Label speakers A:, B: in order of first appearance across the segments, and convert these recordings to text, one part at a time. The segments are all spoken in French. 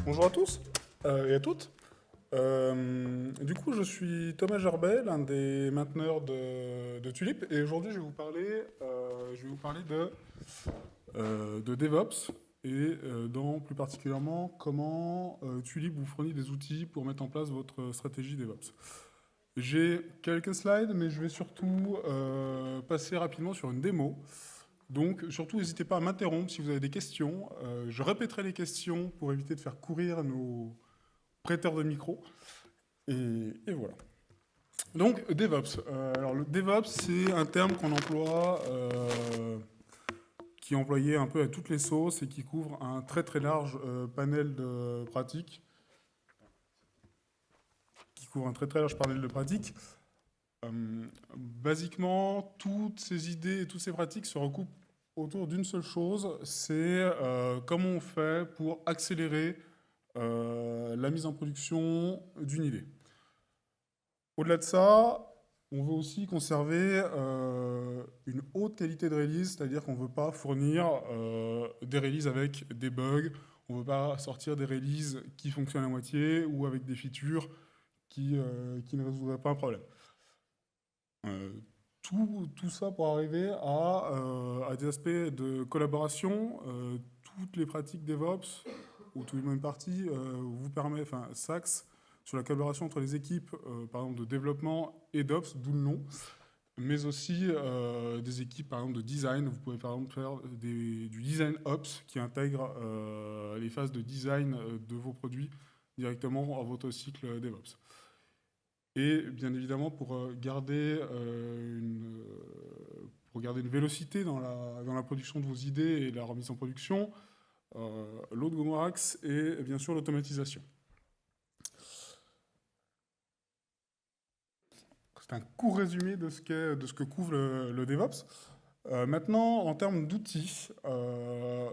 A: Bonjour à tous et à toutes. Du coup, je suis Thomas Gerbet, l'un des mainteneurs de Tulip, et aujourd'hui, je vais vous parler de DevOps et plus particulièrement comment Tulip vous fournit des outils pour mettre en place votre stratégie DevOps. J'ai quelques slides, mais je vais surtout passer rapidement sur une démo. Donc, surtout, n'hésitez pas à m'interrompre si vous avez des questions. Je répéterai les questions pour éviter de faire courir nos prêteurs de micro. Et voilà. Donc, DevOps. Alors, le DevOps, c'est un terme qu'on emploie, qui est employé un peu à toutes les sauces et qui couvre un très très large panel de pratiques. Basiquement, toutes ces idées et toutes ces pratiques se recoupent autour d'une seule chose, c'est comment on fait pour accélérer la mise en production d'une idée. Au-delà de ça, on veut aussi conserver une haute qualité de release, c'est-à-dire qu'on ne veut pas fournir des releases avec des bugs, on ne veut pas sortir des releases qui fonctionnent à moitié ou avec des features qui ne résoudraient pas un problème. Euh, tout ça pour arriver à des aspects de collaboration. Toutes les pratiques DevOps, ou tout le même partie, vous permet, enfin, s'axe sur la collaboration entre les équipes, par exemple, de développement et d'Ops, d'où le nom, mais aussi des équipes, par exemple, de design. Vous pouvez, par exemple, faire du design Ops qui intègre les phases de design de vos produits directement à votre cycle DevOps. Et bien évidemment, pour garder une vélocité dans la production de vos idées et la remise en production, l'autre gros axe est bien sûr l'automatisation. C'est un court résumé de ce que couvre le DevOps. Maintenant, en termes d'outils,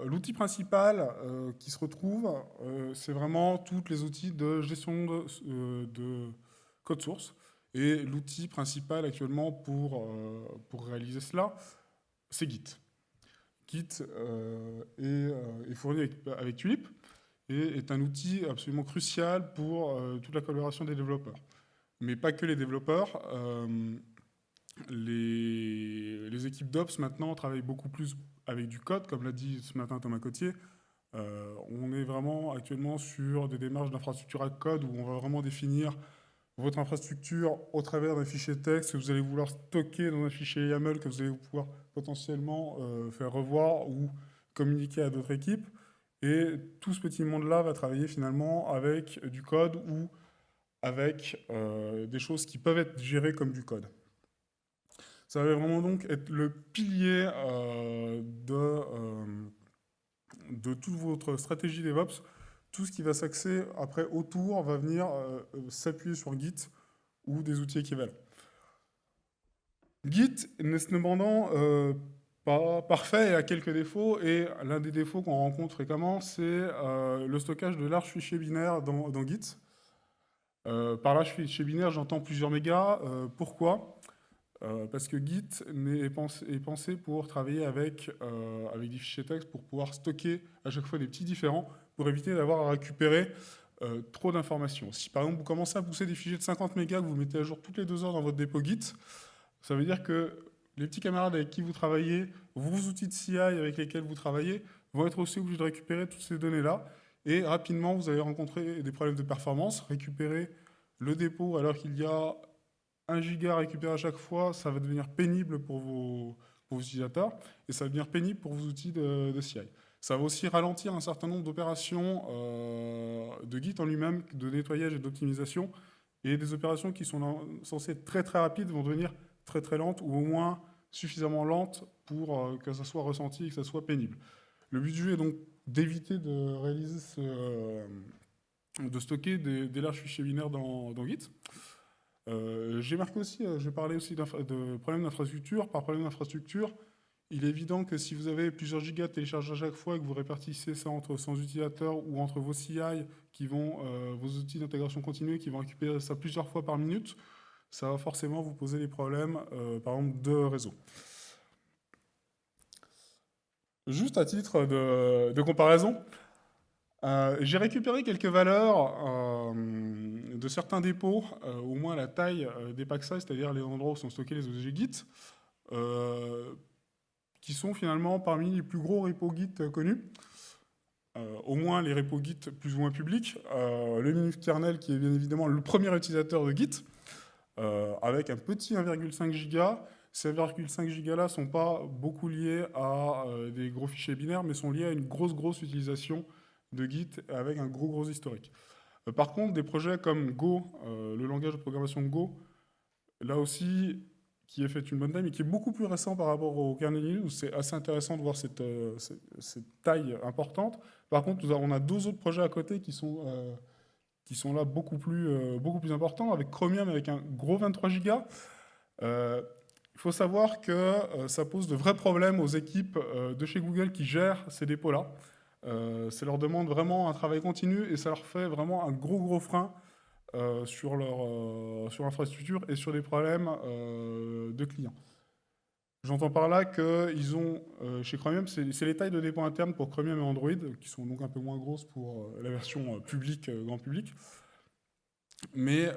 A: l'outil principal qui se retrouve, c'est vraiment tous les outils de gestion de code source. Et l'outil principal actuellement pour réaliser cela, c'est Git. Git est fourni avec Tulip et est un outil absolument crucial pour toute la collaboration des développeurs. Mais pas que les développeurs. Les équipes d'Ops maintenant travaillent beaucoup plus avec du code, comme l'a dit ce matin Thomas Cotier. On est vraiment actuellement sur des démarches d'infrastructure à code où on va vraiment définir votre infrastructure au travers d'un fichier texte que vous allez vouloir stocker dans un fichier YAML que vous allez pouvoir potentiellement faire revoir ou communiquer à d'autres équipes. Et tout ce petit monde-là va travailler finalement avec du code ou avec des choses qui peuvent être gérées comme du code. Ça va vraiment donc être le pilier de toute votre stratégie DevOps. Tout ce qui va s'axer après autour va venir s'appuyer sur Git ou des outils équivalents. Git n'est cependant pas parfait et a quelques défauts, et l'un des défauts qu'on rencontre fréquemment, c'est le stockage de larges fichiers binaires dans Git. Par large fichier binaire, j'entends plusieurs mégas. Pourquoi? Parce que Git est pensé pour travailler avec des fichiers texte pour pouvoir stocker à chaque fois des petits différents pour éviter d'avoir à récupérer trop d'informations. Si par exemple vous commencez à pousser des fichiers de 50 mégas que vous mettez à jour toutes les 2 heures dans votre dépôt Git, ça veut dire que les petits camarades avec qui vous travaillez, vos outils de CI avec lesquels vous travaillez, vont être aussi obligés de récupérer toutes ces données-là. Et rapidement, vous allez rencontrer des problèmes de performance. Récupérer le dépôt alors qu'il y a 1 giga récupéré à chaque fois, ça va devenir pénible pour vos utilisateurs et ça va devenir pénible pour vos outils de CI. Ça va aussi ralentir un certain nombre d'opérations de Git en lui-même, de nettoyage et d'optimisation. Et des opérations qui sont censées être très très rapides vont devenir très très lentes ou au moins suffisamment lentes pour que ça soit ressenti et que ça soit pénible. Le but du jeu est donc d'éviter de réaliser de stocker des larges fichiers binaires dans Git. J'ai marqué aussi, je parlais aussi de problèmes d'infrastructure. Par problème d'infrastructure, il est évident que si vous avez plusieurs gigas de télécharge à chaque fois et que vous répartissez ça entre 100 utilisateurs ou entre vos CI vos outils d'intégration continue qui vont récupérer ça plusieurs fois par minute, ça va forcément vous poser des problèmes, par exemple, de réseau. Juste à titre de comparaison, J'ai récupéré quelques valeurs de certains dépôts, au moins la taille des pack size, c'est-à-dire les endroits où sont stockés les objets Git, euh, qui sont finalement parmi les plus gros repos Git connus. Au moins les repos Git plus ou moins publics. Le Linux kernel qui est bien évidemment le premier utilisateur de Git, avec un petit 1,5 giga. Ces 1,5 gigas là sont pas beaucoup liés à des gros fichiers binaires, mais sont liés à une grosse utilisation de Git avec un gros historique. Par contre, des projets comme Go, le langage de programmation Go, là aussi, qui est fait une bonne taille, mais qui est beaucoup plus récent par rapport au kernel Linux. C'est assez intéressant de voir cette taille importante. Par contre, on a deux autres projets à côté qui sont là beaucoup plus importants, avec Chromium avec un gros 23 gigas. Il faut savoir que ça pose de vrais problèmes aux équipes de chez Google qui gèrent ces dépôts-là. Ça leur demande vraiment un travail continu et ça leur fait vraiment un gros frein sur sur l'infrastructure et sur des problèmes de clients. J'entends par là que chez Chromium, c'est les tailles de dépôt internes pour Chromium et Android, qui sont donc un peu moins grosses pour la version publique, grand public. Mais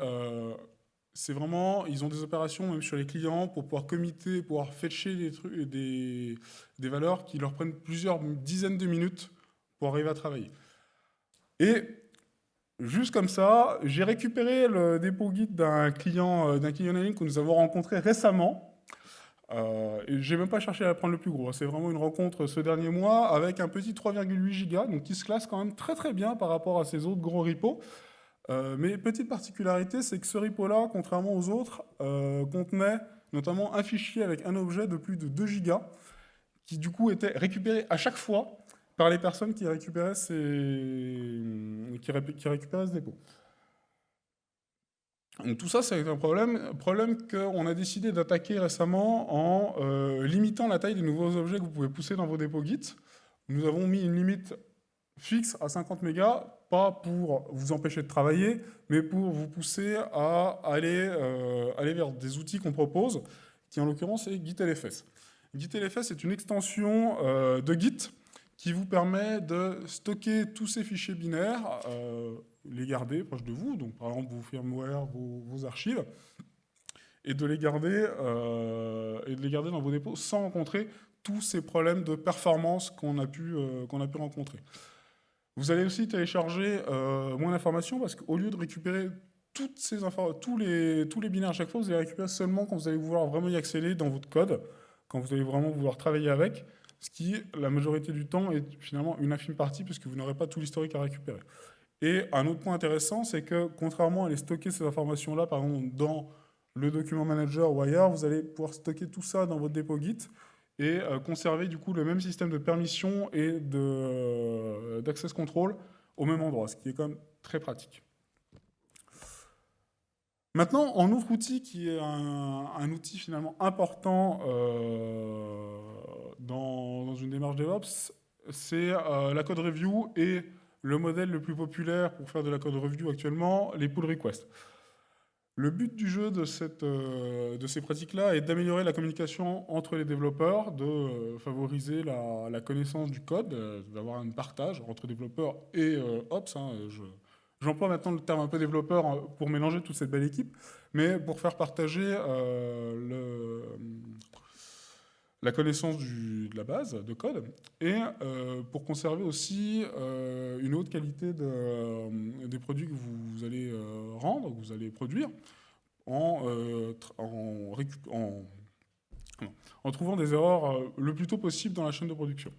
A: c'est vraiment, ils ont des opérations même sur les clients pour pouvoir committer, pouvoir fetcher des valeurs qui leur prennent plusieurs dizaines de minutes pour arriver à travailler. Et juste comme ça, j'ai récupéré le dépôt Git d'un client en ligne que nous avons rencontré récemment. Et j'ai même pas cherché à prendre le plus gros. C'est vraiment une rencontre ce dernier mois avec un petit 3,8 Go, donc qui se classe quand même très bien par rapport à ces autres gros repos. Mais petite particularité, c'est que ce repo-là, contrairement aux autres, contenait notamment un fichier avec un objet de plus de 2 gigas, qui du coup était récupéré à chaque fois par les personnes qui récupéraient qui récupéraient ce dépôt. Donc tout ça, c'est un problème qu'on a décidé d'attaquer récemment en limitant la taille des nouveaux objets que vous pouvez pousser dans vos dépôts Git. Nous avons mis une limite fixe à 50 mégas, pas pour vous empêcher de travailler, mais pour vous pousser à aller vers des outils qu'on propose, qui en l'occurrence est GitLFS. GitLFS est une extension de Git qui vous permet de stocker tous ces fichiers binaires, les garder proches de vous, donc par exemple vos firmware, vos archives, et de les garder dans vos dépôts sans rencontrer tous ces problèmes de performance qu'on a pu rencontrer. Vous allez aussi télécharger moins d'informations parce qu'au lieu de récupérer toutes ces tous les binaires à chaque fois, vous allez récupérer seulement quand vous allez vouloir vraiment y accéder dans votre code, quand vous allez vraiment vouloir travailler avec, ce qui, la majorité du temps, est finalement une infime partie puisque vous n'aurez pas tout l'historique à récupérer. Et un autre point intéressant, c'est que contrairement à aller stocker ces informations-là, par exemple dans le document manager ou ailleurs, vous allez pouvoir stocker tout ça dans votre dépôt Git et conserver du coup le même système de permission et d'access control au même endroit, ce qui est quand même très pratique. Maintenant, un autre outil qui est un outil finalement important dans une démarche DevOps, c'est la code review et le modèle le plus populaire pour faire de la code review actuellement, les pull requests. Le but du jeu de ces pratiques-là est d'améliorer la communication entre les développeurs, de favoriser la connaissance du code, d'avoir un partage entre développeurs et Ops. J'emploie maintenant le terme un peu développeur pour mélanger toute cette belle équipe, mais pour faire partager la connaissance de la base de code et pour conserver aussi une haute qualité des produits que vous allez rendre, que vous allez produire en trouvant des erreurs le plus tôt possible dans la chaîne de production.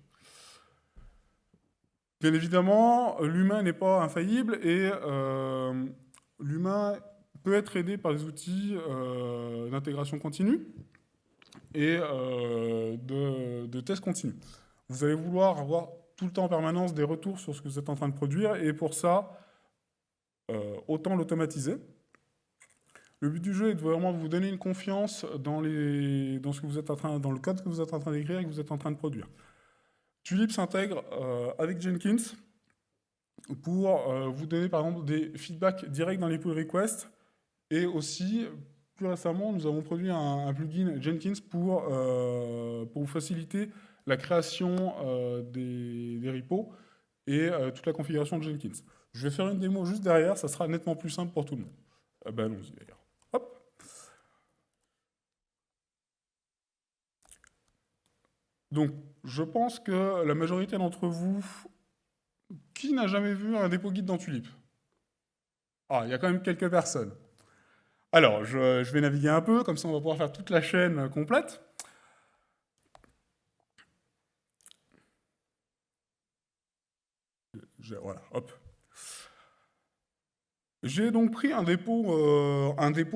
A: Bien évidemment, l'humain n'est pas infaillible et l'humain peut être aidé par des outils d'intégration continue et de tests continus. Vous allez vouloir avoir tout le temps en permanence des retours sur ce que vous êtes en train de produire et pour ça, autant l'automatiser. Le but du jeu est de vraiment vous donner une confiance dans ce que vous êtes dans le code que vous êtes en train d'écrire et que vous êtes en train de produire. Tulip s'intègre avec Jenkins pour vous donner par exemple des feedbacks directs dans les pull requests et aussi, plus récemment, nous avons produit un plugin Jenkins pour vous faciliter la création des repos et toute la configuration de Jenkins. Je vais faire une démo juste derrière, ça sera nettement plus simple pour tout le monde. Ben allons-y d'ailleurs. Hop. Donc, je pense que la majorité d'entre vous, qui n'a jamais vu un dépôt guide dans Tulip? Ah, il y a quand même quelques personnes. Alors, je vais naviguer un peu, comme ça on va pouvoir faire toute la chaîne complète. Voilà, hop. J'ai donc pris un dépôt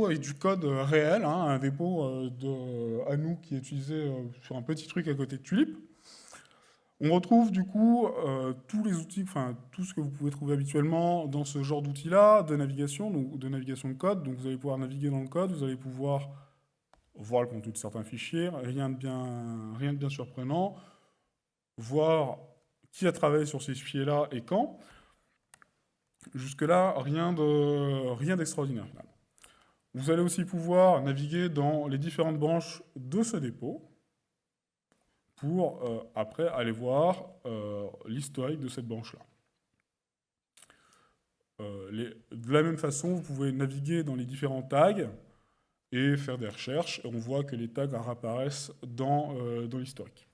A: avec du code réel, hein, un dépôt de Anouk qui est utilisé sur un petit truc à côté de Tulip. On retrouve du coup tous les outils, enfin tout ce que vous pouvez trouver habituellement dans ce genre d'outils-là, de navigation, donc de navigation de code. Donc vous allez pouvoir naviguer dans le code, vous allez pouvoir voir le contenu de certains fichiers, rien de bien surprenant, voir qui a travaillé sur ces fichiers-là et quand. Jusque-là, rien d'extraordinaire finalement. Vous allez aussi pouvoir naviguer dans les différentes branches de ce dépôt pour après aller voir l'historique de cette branche-là. De la même façon, vous pouvez naviguer dans les différents tags et faire des recherches, et on voit que les tags apparaissent dans l'historique.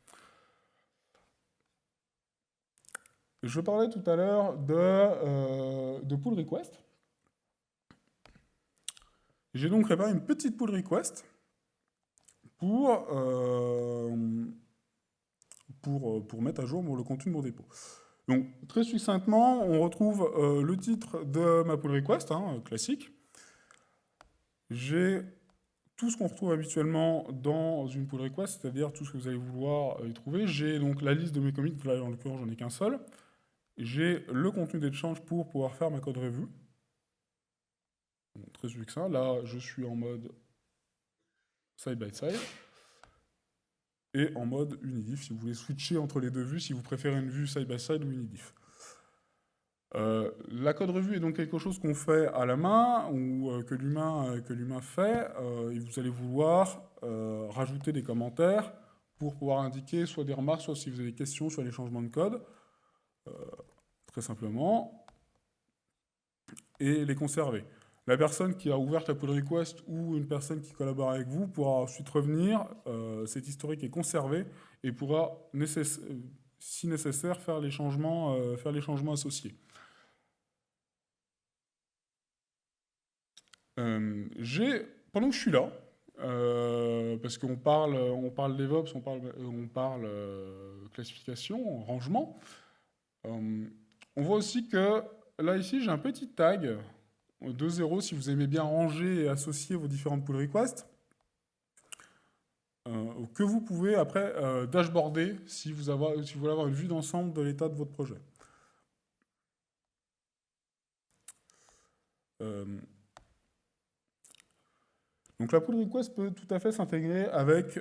A: Je parlais tout à l'heure de pull request. J'ai donc préparé une petite pull request pour mettre à jour le contenu de mon dépôt. Donc, très succinctement, on retrouve le titre de ma pull request, hein, classique. J'ai tout ce qu'on retrouve habituellement dans une pull request, c'est-à-dire tout ce que vous allez vouloir y trouver. J'ai donc la liste de mes commits, là en l'occurrence j'en ai qu'un seul. J'ai le contenu d'Exchange pour pouvoir faire ma code review. Bon, très succinct, là je suis en mode side by side. Et en mode Unidiff, si vous voulez switcher entre les deux vues, si vous préférez une vue side by side ou Unidiff. La code revue est donc quelque chose qu'on fait à la main ou que l'humain fait, et vous allez vouloir rajouter des commentaires pour pouvoir indiquer soit des remarques, soit si vous avez des questions sur les changements de code, très simplement, et les conserver. La personne qui a ouvert la pull request ou une personne qui collabore avec vous pourra ensuite revenir, cet historique est conservé et pourra, si nécessaire, faire les changements associés. Pendant que je suis là, parce qu'on parle DevOps, on parle classification, rangement, on voit aussi que là ici j'ai un petit tag de 0 si vous aimez bien ranger et associer vos différentes pull requests, que vous pouvez après dashboarder si vous voulez avoir une vue d'ensemble de l'état de votre projet. Donc la pull request peut tout à fait s'intégrer avec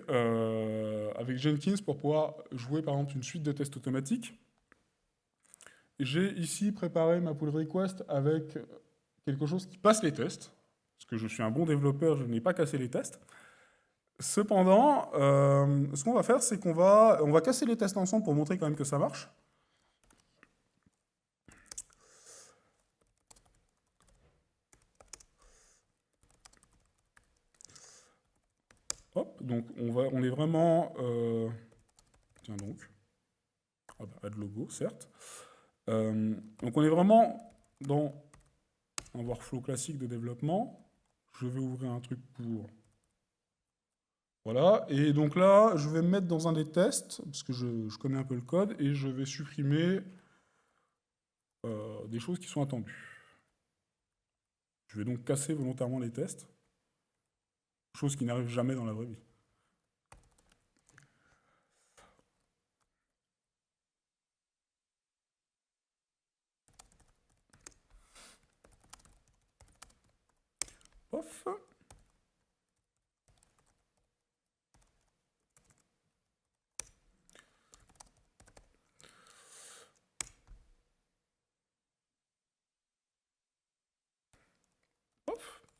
A: Jenkins pour pouvoir jouer par exemple une suite de tests automatiques. J'ai ici préparé ma pull request avec quelque chose qui passe les tests, parce que je suis un bon développeur, je n'ai pas cassé les tests. Cependant, ce qu'on va faire, c'est qu'on va casser les tests ensemble pour montrer quand même que ça marche. Hop, donc on est vraiment... tiens donc. Ah bah, add logo, certes. Donc on est vraiment dans un workflow classique de développement. Je vais ouvrir un truc pour... Voilà, et donc là, je vais me mettre dans un des tests, parce que je connais un peu le code, et je vais supprimer des choses qui sont attendues. Je vais donc casser volontairement les tests, chose qui n'arrive jamais dans la vraie vie. Pof.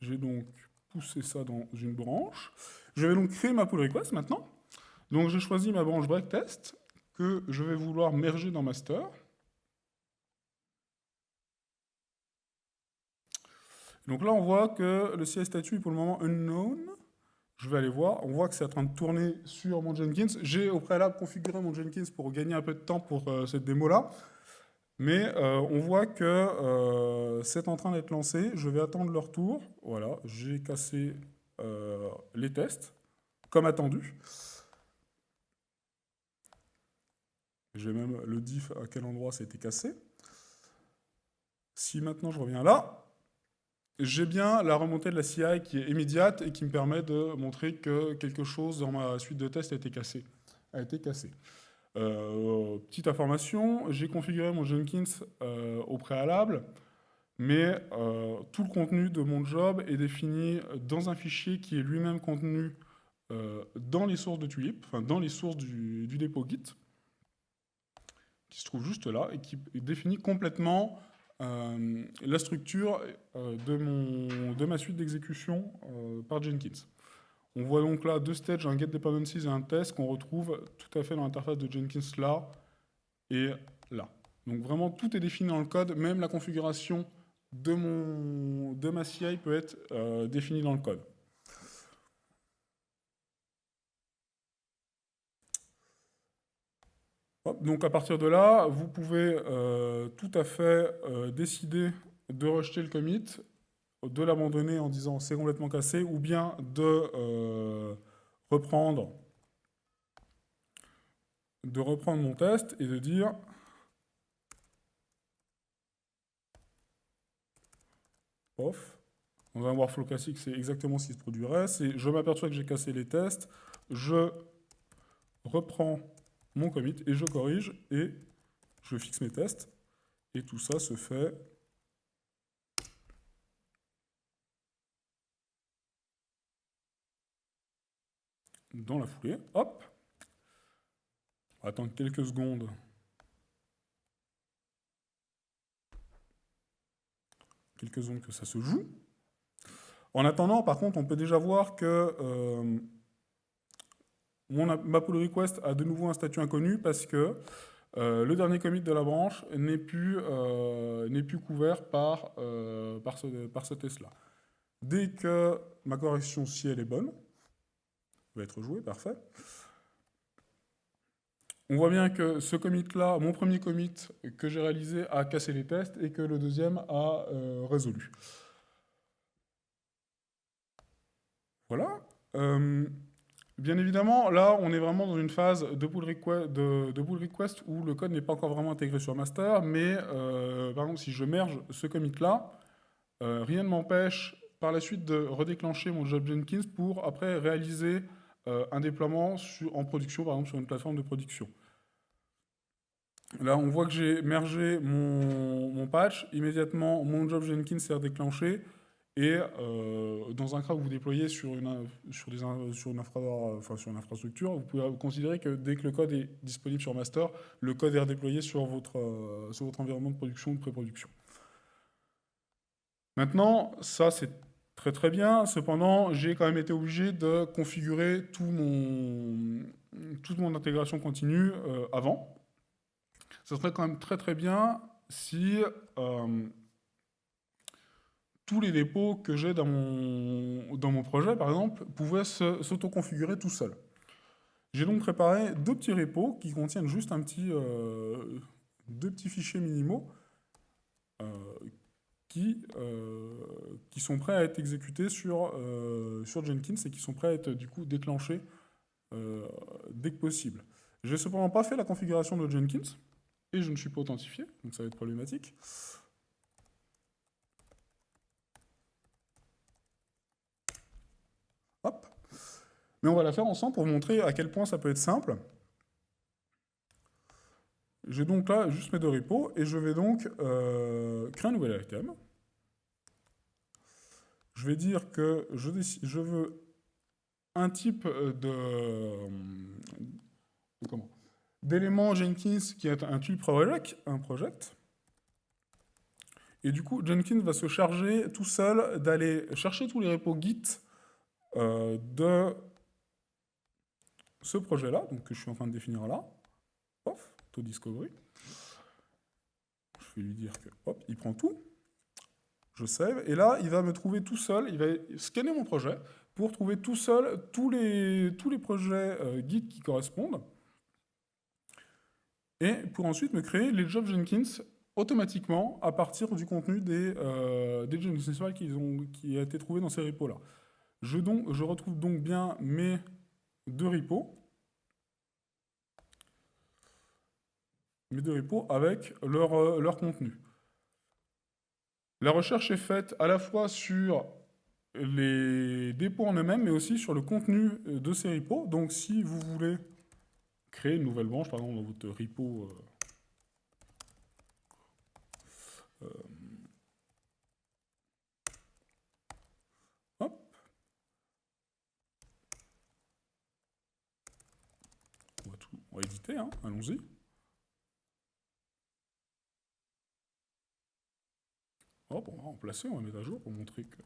A: J'ai donc poussé ça dans une branche. Je vais donc créer ma pull request maintenant. Donc j'ai choisi ma branche break test que je vais vouloir merger dans master. Donc là, on voit que le CI statut est pour le moment unknown. Je vais aller voir. On voit que c'est en train de tourner sur mon Jenkins. J'ai au préalable configuré mon Jenkins pour gagner un peu de temps pour cette démo-là. Mais on voit que c'est en train d'être lancé. Je vais attendre le retour. Voilà, j'ai cassé les tests, comme attendu. J'ai même le diff à quel endroit ça a été cassé. Si maintenant je reviens là, j'ai bien la remontée de la CI qui est immédiate et qui me permet de montrer que quelque chose dans ma suite de tests a été cassé. Petite information, j'ai configuré mon Jenkins au préalable, mais tout le contenu de mon job est défini dans un fichier qui est lui-même contenu dans les sources de Tulip, enfin dans les sources du dépôt Git, qui se trouve juste là et qui définit complètement la structure de ma suite d'exécution par Jenkins. On voit donc là deux stages, un get dependencies et un test qu'on retrouve tout à fait dans l'interface de Jenkins là et là. Donc vraiment tout est défini dans le code, même la configuration de ma CI peut être définie dans le code. Hop, donc à partir de là, vous pouvez tout à fait décider de rejeter le commit, de l'abandonner en disant c'est complètement cassé, ou bien de reprendre mon test et de dire off. Dans un workflow classique, c'est exactement ce qui se produirait. C'est je m'aperçois que j'ai cassé les tests, je reprends mon commit et je corrige et je fixe mes tests. Et tout ça se fait dans la foulée. Hop. On va attendre quelques secondes. Quelques secondes que ça se joue. En attendant, par contre, on peut déjà voir que ma pull request a de nouveau un statut inconnu parce que le dernier commit de la branche n'est plus couvert par ce test-là. Dès que ma correction, si elle est bonne, va être jouée, parfait. On voit bien que ce commit-là, mon premier commit que j'ai réalisé a cassé les tests et que le deuxième a résolu. Voilà. Bien évidemment, là, on est vraiment dans une phase de pull request où le code n'est pas encore vraiment intégré sur master, mais par exemple, si je merge ce commit-là, rien ne m'empêche par la suite de redéclencher mon job Jenkins pour après réaliser un déploiement en production, par exemple sur une plateforme de production. Là, on voit que j'ai mergé mon patch, immédiatement mon job Jenkins s'est redéclenché, et dans un cas où vous déployez sur une infrastructure, vous pouvez considérer que dès que le code est disponible sur master, le code est redéployé sur votre environnement de production ou de pré-production. Maintenant, ça c'est très très bien, cependant j'ai quand même été obligé de configurer toute mon intégration continue avant. Ça serait quand même très très bien si tous les dépôts que j'ai dans mon projet, par exemple, pouvaient s'auto-configurer tout seuls. J'ai donc préparé deux petits repos qui contiennent juste deux petits fichiers minimaux qui sont prêts à être exécutés sur Jenkins et qui sont prêts à être du coup déclenchés dès que possible. Je n'ai cependant pas fait la configuration de Jenkins et je ne suis pas authentifié, donc ça va être problématique. Hop. Mais on va la faire ensemble pour montrer à quel point ça peut être simple. J'ai donc là juste mes deux repos et je vais donc créer un nouvel item. Je vais dire que je veux un type d'élément Jenkins qui est un type project, Et du coup, Jenkins va se charger tout seul d'aller chercher tous les repos Git de ce projet-là, donc que je suis en train de définir là. Pof, auto-discovery. Je vais lui dire que, hop, il prend tout. je save, et là, il va me trouver tout seul, il va scanner mon projet pour trouver tout seul tous les projets Git qui correspondent, et pour ensuite me créer les jobs Jenkins automatiquement à partir du contenu des Jenkins files qui a été trouvé dans ces repos-là. Je retrouve donc bien mes deux repos, avec leur contenu. La recherche est faite à la fois sur les dépôts en eux-mêmes, mais aussi sur le contenu de ces repos. Donc si vous voulez créer une nouvelle branche, par exemple dans votre repo hop, on va éditer, hein, allons-y. Hop, on va remplacer, on va mettre à jour pour montrer que...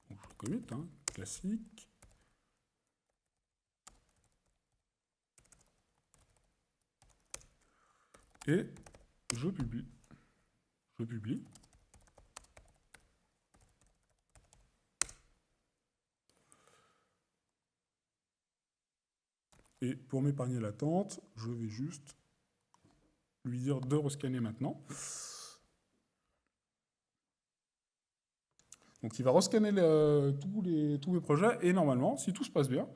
A: Donc, je commit, hein, classique. Et je publie. Je publie. Et pour m'épargner l'attente, je vais juste lui dire de rescanner maintenant. Donc il va rescanner tous mes projets, et normalement, si tout se passe bien,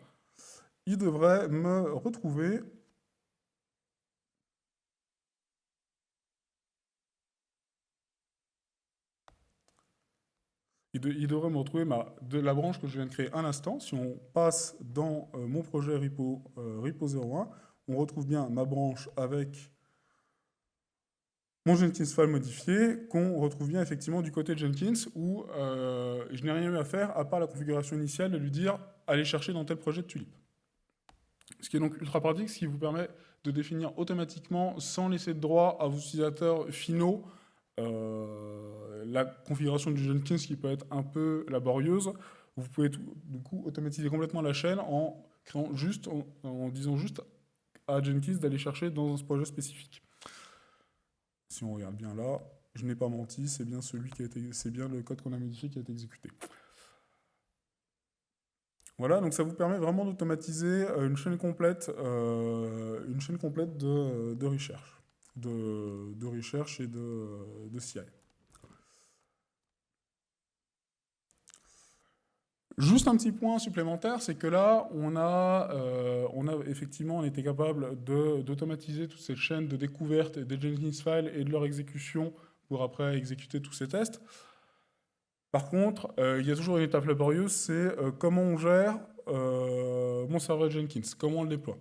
A: il devrait me retrouver il devrait me retrouver de la branche que je viens de créer un instant. Si on passe dans mon projet repo 01, on retrouve bien ma branche avec mon Jenkins file modifié, qu'on retrouve bien effectivement du côté de Jenkins, où je n'ai rien eu à faire, à part la configuration initiale, de lui dire « allez chercher dans tel projet de Tulip ». Ce qui est donc ultra pratique, ce qui vous permet de définir automatiquement, sans laisser de droit à vos utilisateurs finaux, la configuration du Jenkins qui peut être un peu laborieuse. Vous pouvez du coup automatiser complètement la chaîne en disant juste à Jenkins d'aller chercher dans un projet spécifique. Si on regarde bien là, je n'ai pas menti, c'est bien le code qu'on a modifié qui a été exécuté. Voilà, donc ça vous permet vraiment d'automatiser une chaîne complète de recherche, de recherche et de CI. Juste un petit point supplémentaire, c'est que là, on était capable d'automatiser toute cette chaîne de découverte des Jenkins files et de leur exécution pour après exécuter tous ces tests. Par contre, il y a toujours une étape laborieuse, c'est comment on gère mon serveur Jenkins, comment on le déploie.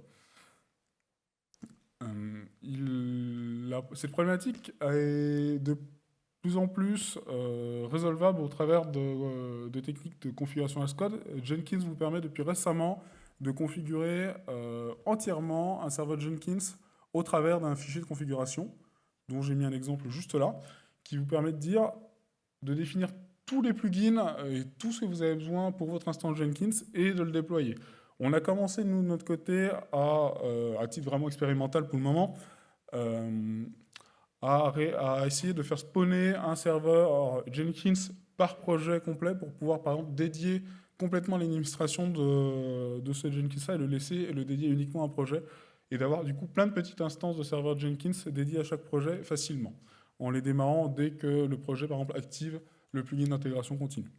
A: Cette problématique est de plus en plus résolvable au travers de techniques de configuration as code. Jenkins vous permet depuis récemment de configurer entièrement un serveur Jenkins au travers d'un fichier de configuration, dont j'ai mis un exemple juste là, qui vous permet de définir tous les plugins et tout ce que vous avez besoin pour votre instance Jenkins et de le déployer. On a commencé, nous, de notre côté, à titre vraiment expérimental pour le moment, à essayer de faire spawner un serveur Jenkins par projet complet pour pouvoir, par exemple, dédier complètement l'administration de ce Jenkins-là et le laisser et le dédier uniquement à un projet et d'avoir du coup plein de petites instances de serveurs Jenkins dédiées à chaque projet facilement, en les démarrant dès que le projet, par exemple, active le plugin d'intégration continue.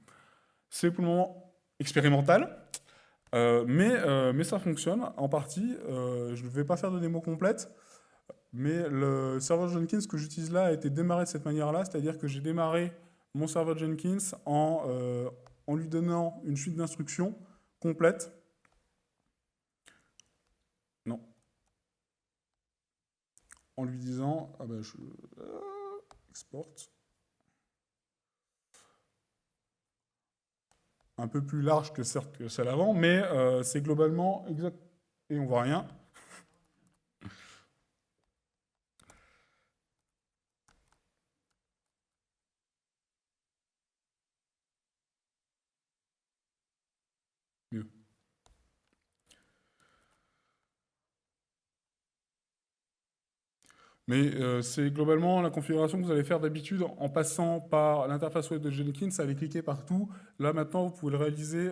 A: C'est pour le moment expérimental, mais ça fonctionne en partie. Je ne vais pas faire de démo complète, mais le serveur Jenkins que j'utilise là a été démarré de cette manière-là, c'est-à-dire que j'ai démarré mon serveur Jenkins en lui donnant une suite d'instructions complète. Non. En lui disant, ah ben je exporte. Un peu plus large que certes que celle avant, mais c'est globalement exact. Et on voit rien. Mieux. Mais c'est globalement la configuration que vous allez faire d'habitude en passant par l'interface web de Jenkins, allez cliquer partout. Là maintenant, vous pouvez le réaliser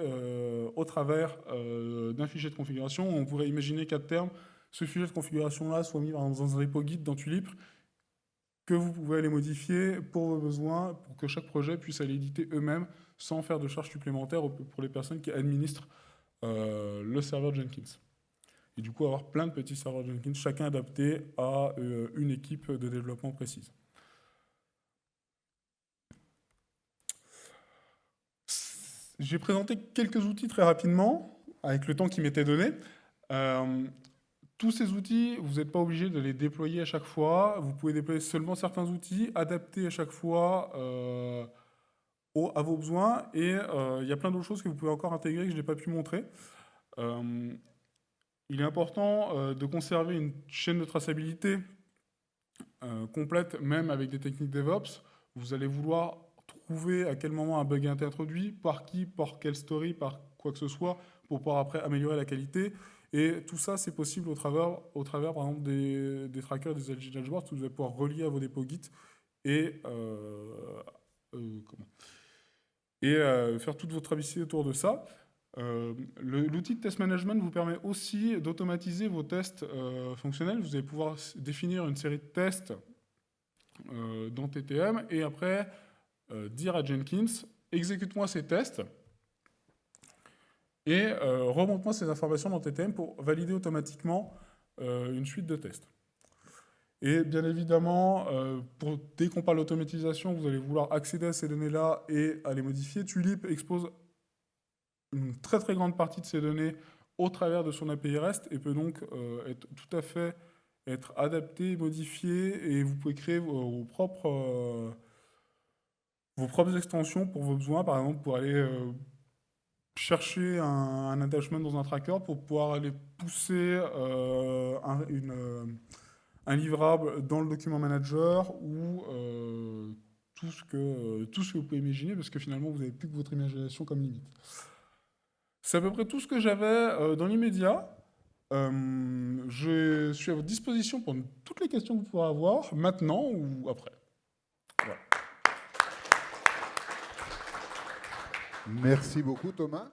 A: au travers d'un fichier de configuration. On pourrait imaginer qu'à terme, ce fichier de configuration-là soit mis dans un repo Git dans Tulip, que vous pouvez aller modifier pour vos besoins, pour que chaque projet puisse aller éditer eux-mêmes sans faire de charges supplémentaires pour les personnes qui administrent le serveur Jenkins. Et du coup, avoir plein de petits serveurs Jenkins, chacun adapté à une équipe de développement précise. J'ai présenté quelques outils très rapidement, avec le temps qui m'était donné. Tous ces outils, vous n'êtes pas obligé de les déployer à chaque fois. Vous pouvez déployer seulement certains outils, adapter à chaque fois à vos besoins. Et il y a plein d'autres choses que vous pouvez encore intégrer que je n'ai pas pu montrer. Il est important de conserver une chaîne de traçabilité complète, même avec des techniques DevOps. Vous allez vouloir trouver à quel moment un bug a été introduit, par qui, par quelle story, par quoi que ce soit, pour pouvoir après améliorer la qualité. Et tout ça, c'est possible au travers par exemple, des trackers, des LG dashboards, que vous allez pouvoir relier à vos dépôts Git et, faire toute votre travail autour de ça. L'outil de test management vous permet aussi d'automatiser vos tests fonctionnels. Vous allez pouvoir définir une série de tests dans TTM et après dire à Jenkins, exécute-moi ces tests et remonte-moi ces informations dans TTM pour valider automatiquement une suite de tests. Et bien évidemment, dès qu'on parle d'automatisation, vous allez vouloir accéder à ces données-là et à les modifier. Tulip expose une très très grande partie de ces données au travers de son API REST et peut donc être tout à fait être adapté, modifié, et vous pouvez créer vos propres extensions pour vos besoins, par exemple pour aller chercher un attachment dans un tracker pour pouvoir aller pousser un livrable dans le document manager ou tout ce que vous pouvez imaginer, parce que finalement vous n'avez plus que votre imagination comme limite. C'est à peu près tout ce que j'avais dans l'immédiat. Je suis à votre disposition pour toutes les questions que vous pourrez avoir, maintenant ou après. Voilà.
B: Merci beaucoup, Thomas.